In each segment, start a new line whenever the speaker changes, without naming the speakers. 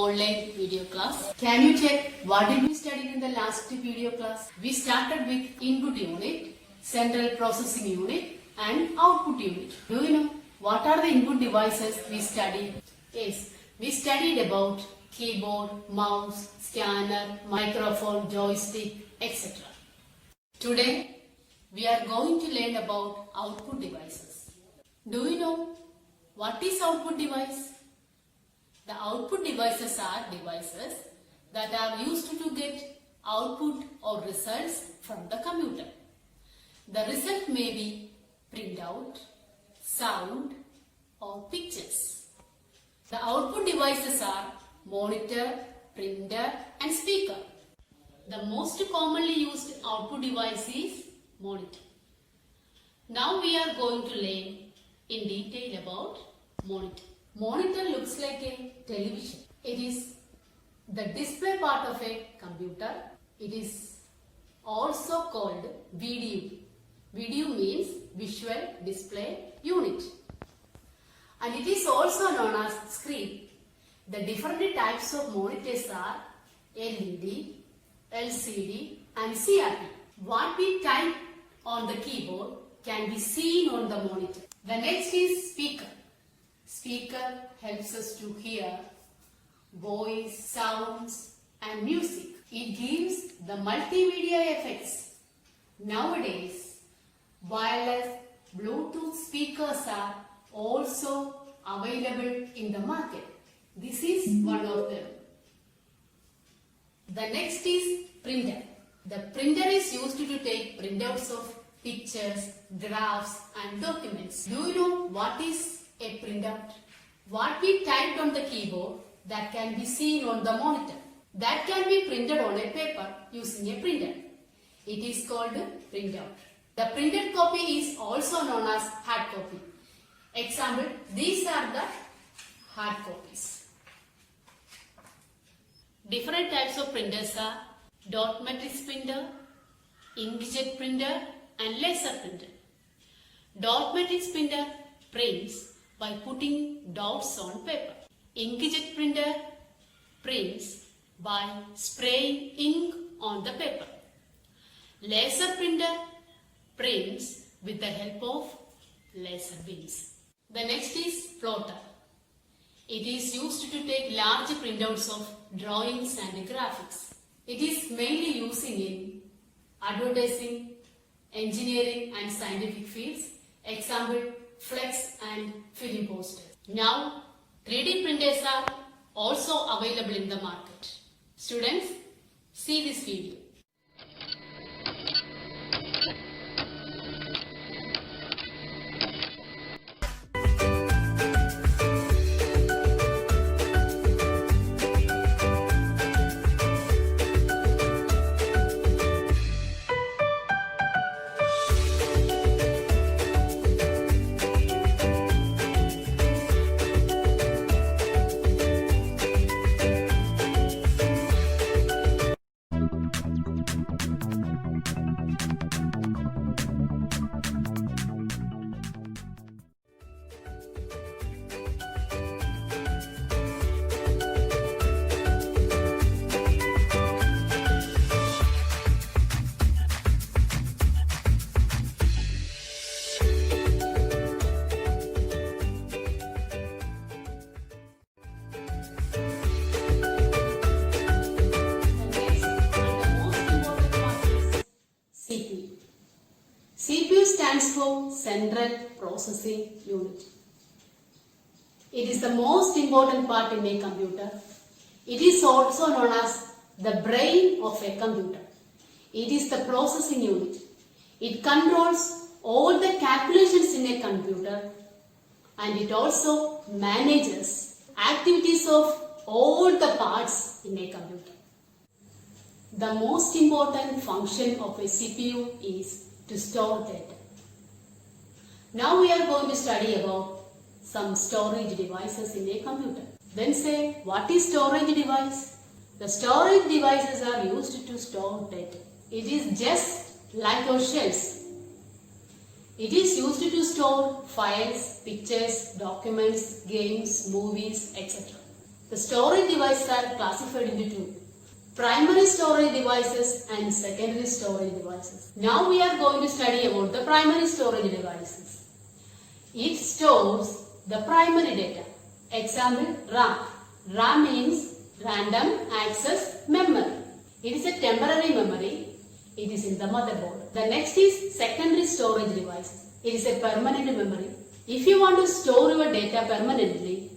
online video class. Can you check what did we study in the last video class? We started with input unit, central processing unit and output unit. Do you know what are the input devices we studied? Yes, we studied about keyboard, mouse, scanner, microphone, joystick, etc. Today we are going to learn about output devices. Do you know what is output device? The output devices are devices that are used to get output or results from the computer. The result may be printout, sound or pictures. The output devices are monitor, printer and speaker. The most commonly used output device is monitor. Now we are going to learn in detail about monitor. Monitor looks like a television. It is the display part of a computer. It is also called VDU. VDU means visual display unit. And it is also known as screen. The different types of monitors are LED, LCD and CRT. What we type on the keyboard can be seen on the monitor. The next is speaker. Speaker helps us to hear voice, sounds and music. It gives the multimedia effects. Nowadays, wireless Bluetooth speakers are also available in the market. This is one of them. The next is printer. The printer is used to take printouts of pictures, graphs and documents. Do you know what is a printout? What we typed on the keyboard that can be seen on the monitor. That can be printed on a paper using a printer. It is called printout. The printed copy is also known as hard copy. Example, these are the hard copies. Different types of printers are dot matrix printer, inkjet printer and laser printer. Dot matrix printer prints by putting dots on paper. Inkjet printer prints by spraying ink on the paper. Laser printer prints with the help of laser beams. The next is plotter. It is used to take large printouts of drawings and graphics. It is mainly using in advertising, engineering and scientific fields. Example, flex and film posters. Now, 3D printers are also available in the market. Students, see this video. CPU stands for Central Processing Unit. It is the most important part in a computer. It is also known as the brain of a computer. It is the processing unit. It controls all the calculations in a computer and it also manages activities of all the parts in a computer. The most important function of a CPU is to store data. Now we are going to study about some storage devices in a computer. Then say, what is storage device? The storage devices are used to store data. It is just like our shells. It is used to store files, pictures, documents, games, movies, etc. The storage devices are classified into two: primary storage devices and secondary storage devices. Now we are going to study about the primary storage devices. It stores the primary data. Example, RAM. RAM means random access memory. It is a temporary memory. It is in the motherboard. The next is secondary storage devices. It is a permanent memory. If you want to store your data permanently,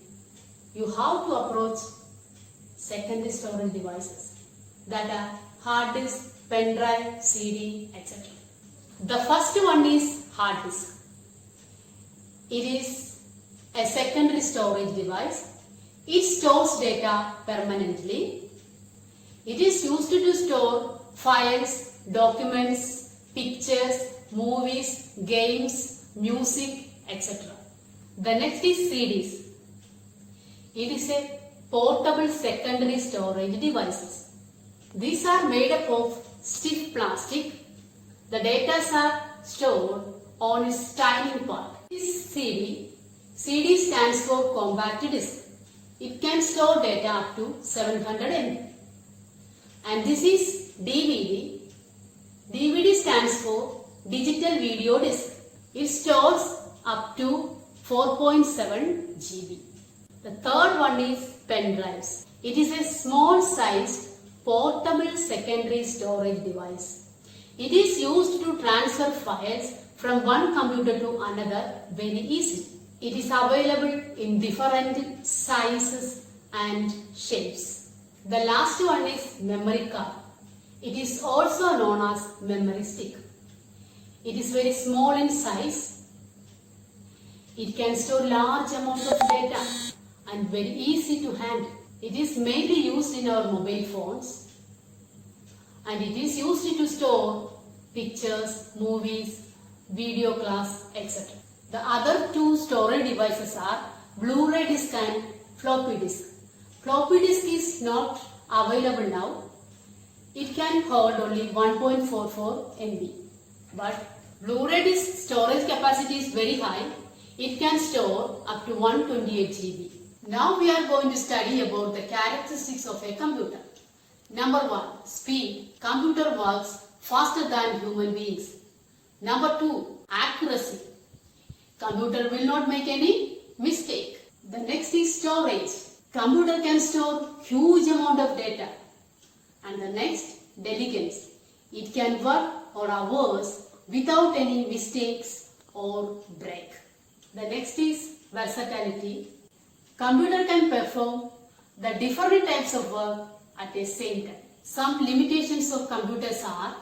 you have to approach secondary storage devices that are hard disk, pen drive, CD, etc. The first one is hard disk. It is a secondary storage device. It stores data permanently. It is used to store files, documents, pictures, movies, games, music, etc. The next is CDs. It is a portable secondary storage devices. These are made up of stiff plastic. The data are stored on its tiny part. This CD stands for compact disc. It can store data up to 700 MB. And this is DVD. DVD stands for digital video disc. It stores up to 4.7 GB. The third one is pen drives. It is a small sized portable secondary storage device. It is used to transfer files from one computer to another very easily. It is available in different sizes and shapes. The last one is memory card. It is also known as memory stick. It is very small in size. It can store large amounts of data and very easy to handle. It is mainly used in our mobile phones, and it is used to store pictures, movies, video class, etc. The other two storage devices are Blu-ray disc and floppy disk. Floppy disk is not available now. It can hold only 1.44 MB. But Blu-ray disc storage capacity is very high. It can store up to 128 GB. Now we are going to study about the characteristics of a computer. Number 1. Speed. Computer works faster than human beings. Number 2. Accuracy. Computer will not make any mistake. The next is storage. Computer can store huge amount of data. And the next, diligence. It can work for hours without any mistakes or break. The next is versatility. Computer can perform the different types of work at the same time. Some limitations of computers are: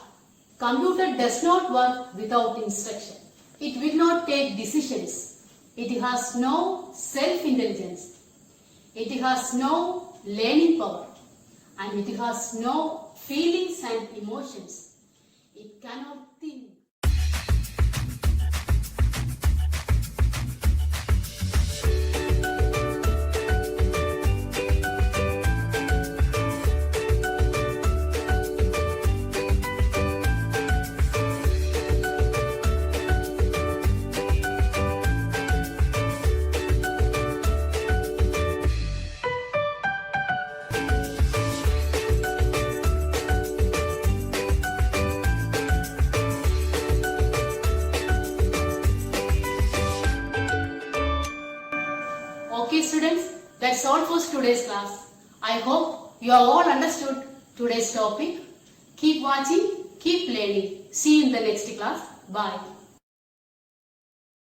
computer does not work without instruction. It will not take decisions. It has no self-intelligence. It has no learning power. And it has no feelings and emotions. It cannot think. Okay students, that's all for today's class. I hope you have all understood today's topic. Keep watching, keep learning. See you in the next class. Bye.